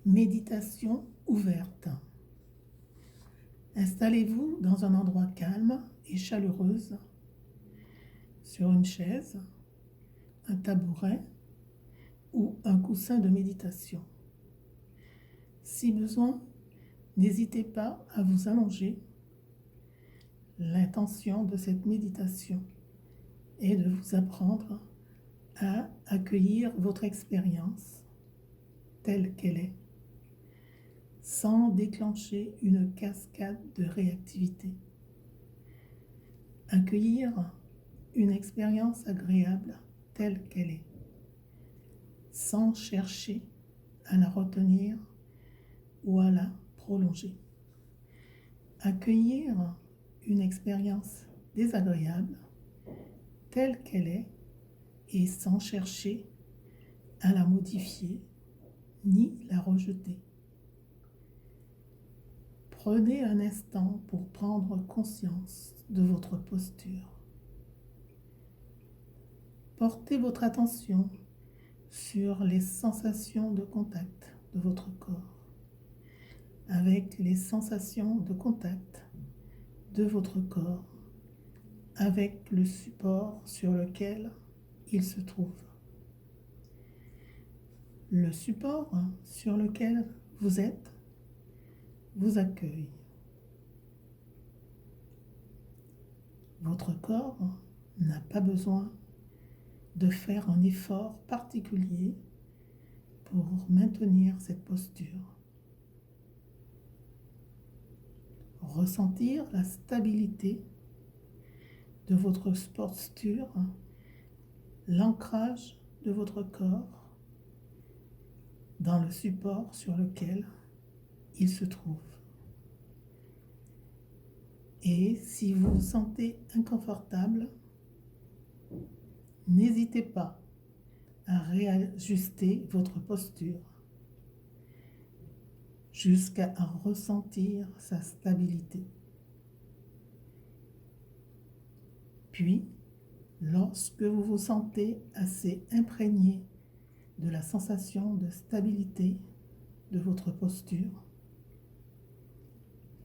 Méditation ouverte. Installez-vous dans un endroit calme et chaleureux, sur une chaise, un tabouret ou un coussin de méditation. Si besoin, n'hésitez pas à vous allonger. L'intention de cette méditation est de vous apprendre à accueillir votre expérience telle qu'elle est, sans déclencher une cascade de réactivité. Accueillir une expérience agréable telle qu'elle est, sans chercher à la retenir ou à la prolonger. Accueillir une expérience désagréable telle qu'elle est et sans chercher à la modifier ni la rejeter. Prenez un instant pour prendre conscience de votre posture. Portez votre attention sur les sensations de contact de votre corps, avec les sensations de contact de votre corps, avec le support sur lequel il se trouve. Le support sur lequel vous êtes vous accueille. Votre corps n'a pas besoin de faire un effort particulier pour maintenir cette posture. Ressentir la stabilité de votre posture, l'ancrage de votre corps dans le support sur lequel il se trouve. Et si vous vous sentez inconfortable, n'hésitez pas à réajuster votre posture jusqu'à ressentir sa stabilité. Puis, lorsque vous vous sentez assez imprégné de la sensation de stabilité de votre posture,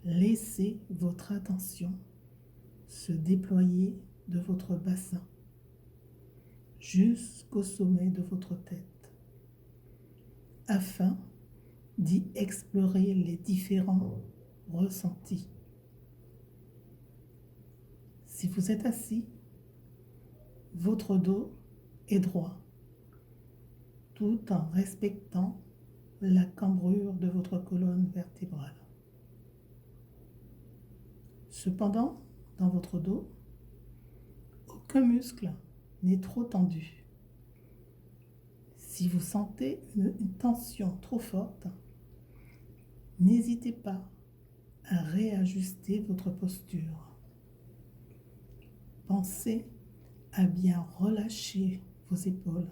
laissez votre attention se déployer de votre bassin jusqu'au sommet de votre tête, afin d'y explorer les différents ressentis. Si vous êtes assis, votre dos est droit, tout en respectant la cambrure de votre colonne vertébrale. Cependant, dans votre dos, aucun muscle n'est trop tendu. Si vous sentez une tension trop forte, n'hésitez pas à réajuster votre posture. Pensez à bien relâcher vos épaules.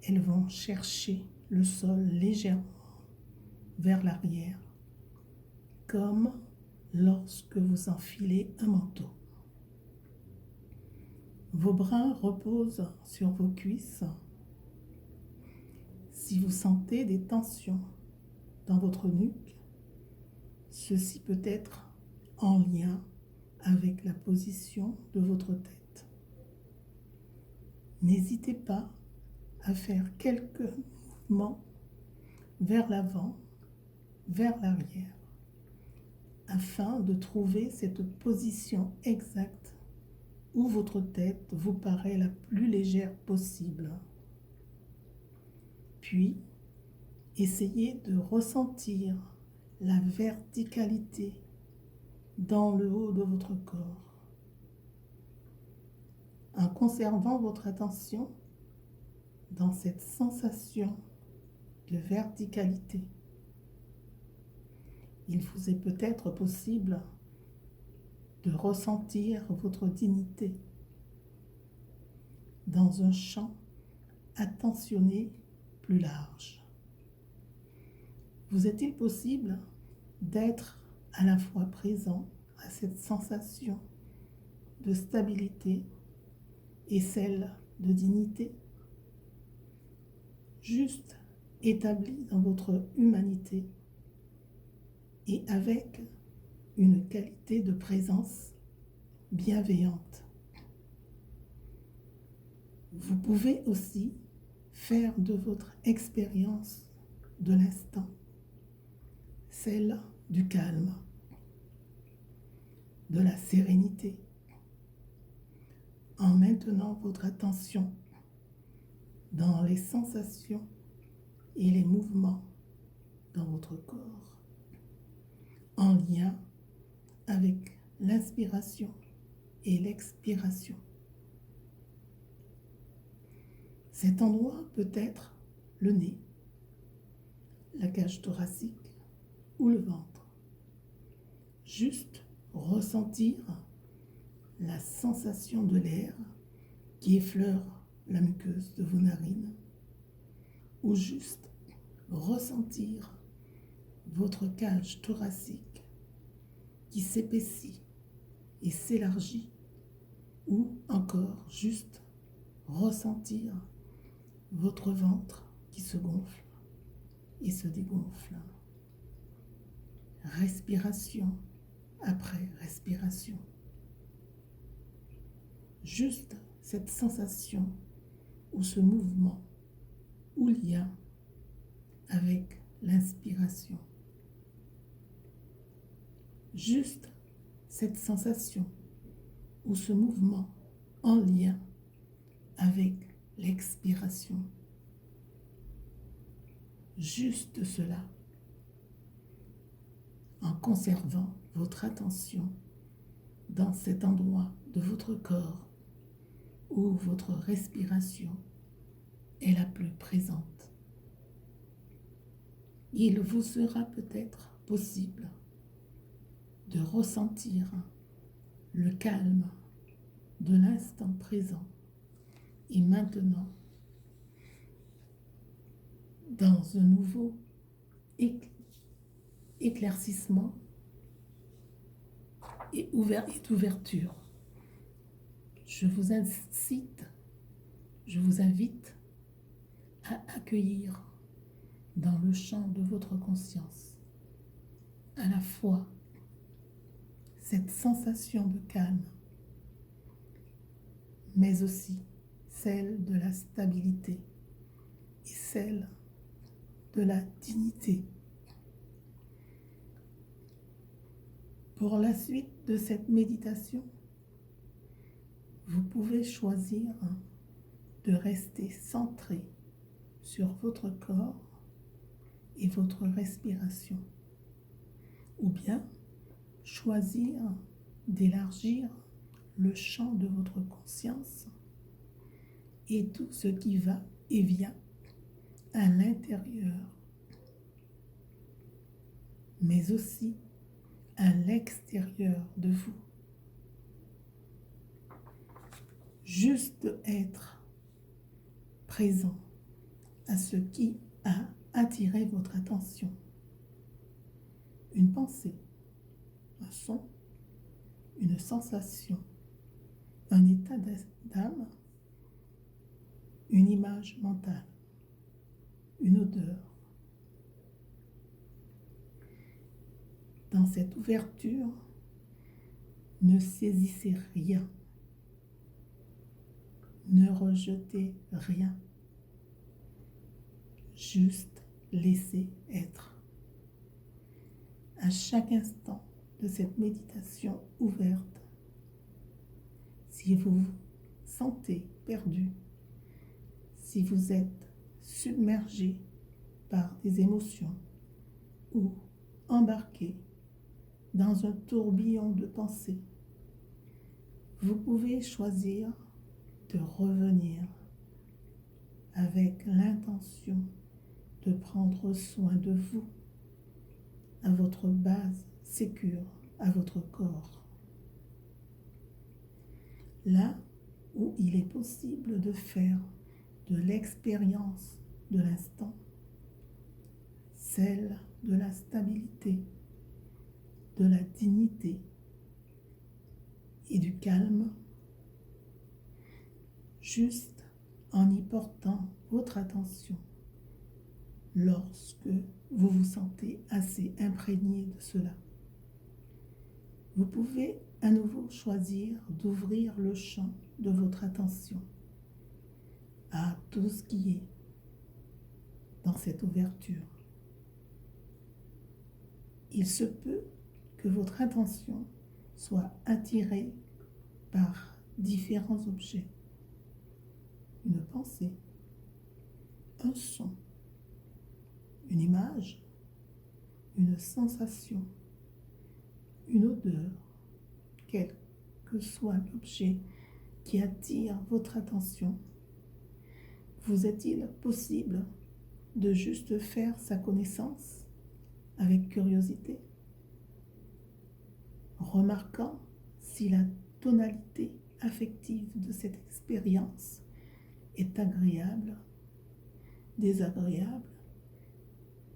Elles vont chercher le sol légèrement vers l'arrière, comme lorsque vous enfilez un manteau. Vos bras reposent sur vos cuisses. Si vous sentez des tensions dans votre nuque, ceci peut être en lien avec la position de votre tête. N'hésitez pas à faire quelques mouvements vers l'avant, vers l'arrière, afin de trouver cette position exacte où votre tête vous paraît la plus légère possible. Puis, essayez de ressentir la verticalité dans le haut de votre corps, en conservant votre attention dans cette sensation de verticalité. Il vous est peut-être possible de ressentir votre dignité dans un champ attentionné plus large. Vous est-il possible d'être à la fois présent à cette sensation de stabilité et celle de dignité? Juste établi dans votre humanité et avec une qualité de présence bienveillante. Vous pouvez aussi faire de votre expérience de l'instant celle du calme, de la sérénité, en maintenant votre attention dans les sensations et les mouvements dans votre corps, en lien avec l'inspiration et l'expiration. Cet endroit peut être le nez, la cage thoracique ou le ventre. Juste ressentir la sensation de l'air qui effleure la muqueuse de vos narines, ou juste ressentir votre cage thoracique qui s'épaissit et s'élargit, ou encore juste ressentir votre ventre qui se gonfle et se dégonfle. Respiration après respiration. Juste cette sensation ou ce mouvement ou lien avec l'inspiration. Juste cette sensation ou ce mouvement en lien avec l'expiration. Juste cela, en conservant votre attention dans cet endroit de votre corps où votre respiration est la plus présente. Il vous sera peut-être possible de ressentir le calme de l'instant présent et maintenant dans un nouveau éclaircissement et d'ouverture. Je vous invite à accueillir dans le champ de votre conscience à la fois cette sensation de calme, mais aussi celle de la stabilité et celle de la dignité. Pour la suite de cette méditation, vous pouvez choisir de rester centré sur votre corps et votre respiration, ou bien choisir d'élargir le champ de votre conscience et tout ce qui va et vient à l'intérieur, mais aussi à l'extérieur de vous. Juste être présent à ce qui a attiré votre attention. Une pensée, un son, une sensation, un état d'âme, une image mentale, une odeur. Dans cette ouverture, ne saisissez rien, ne rejetez rien, juste laissez être. À chaque instant de cette méditation ouverte, si vous vous sentez perdu, si vous êtes submergé par des émotions ou embarqué dans un tourbillon de pensées, vous pouvez choisir de revenir avec l'intention de prendre soin de vous, à votre base sécure, à votre corps. Là où il est possible de faire de l'expérience de l'instant, celle de la stabilité, de la dignité et du calme, juste en y portant votre attention lorsque vous vous sentez assez imprégné de cela. Vous pouvez à nouveau choisir d'ouvrir le champ de votre attention à tout ce qui est dans cette ouverture. Il se peut que votre attention soit attirée par différents objets, une pensée, un son, une image, une sensation, une odeur, quel que soit l'objet qui attire votre attention. Vous est-il possible de juste faire sa connaissance avec curiosité, remarquant si la tonalité affective de cette expérience est agréable, désagréable,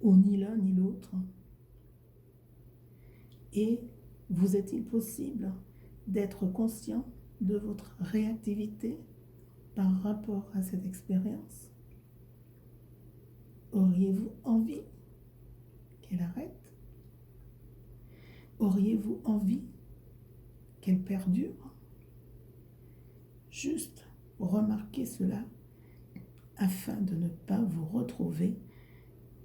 ou ni l'un ni l'autre? Et vous est-il possible d'être conscient de votre réactivité par rapport à cette expérience? Auriez-vous envie qu'elle arrête? Auriez-vous envie qu'elle perdure? Juste remarquez cela afin de ne pas vous retrouver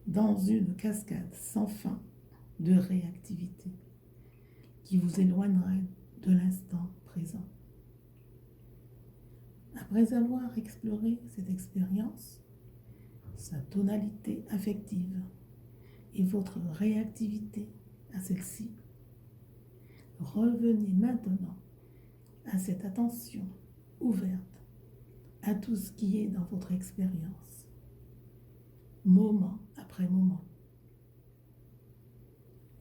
dans une cascade sans fin de réactivité qui vous éloignerait de l'instant présent. Après avoir exploré cette expérience, sa tonalité affective et votre réactivité à celle-ci, revenez maintenant à cette attention ouverte à tout ce qui est dans votre expérience, moment après moment.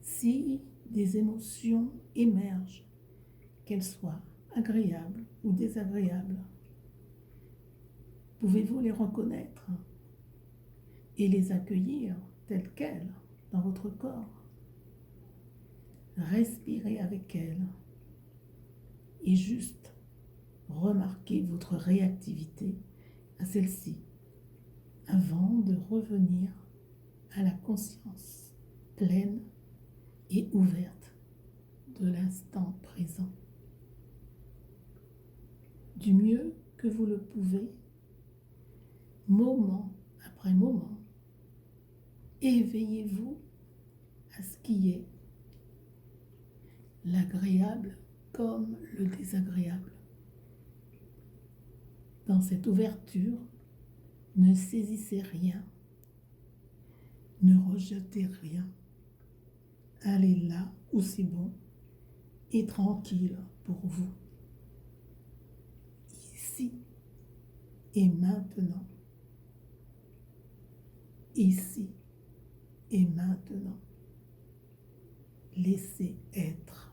Si des émotions émergent, qu'elles soient agréables ou désagréables, pouvez-vous les reconnaître et les accueillir telles quelles dans votre corps? Respirez avec elles et juste remarquez votre réactivité à celle-ci avant de revenir à la conscience pleine et ouverte de l'instant présent. Du mieux que vous le pouvez, moment après moment, éveillez-vous à ce qui est l'agréable comme le désagréable. Dans cette ouverture, ne saisissez rien, ne rejetez rien. Allez là où c'est bon et tranquille pour vous. Ici et maintenant. Ici et maintenant. Laissez être.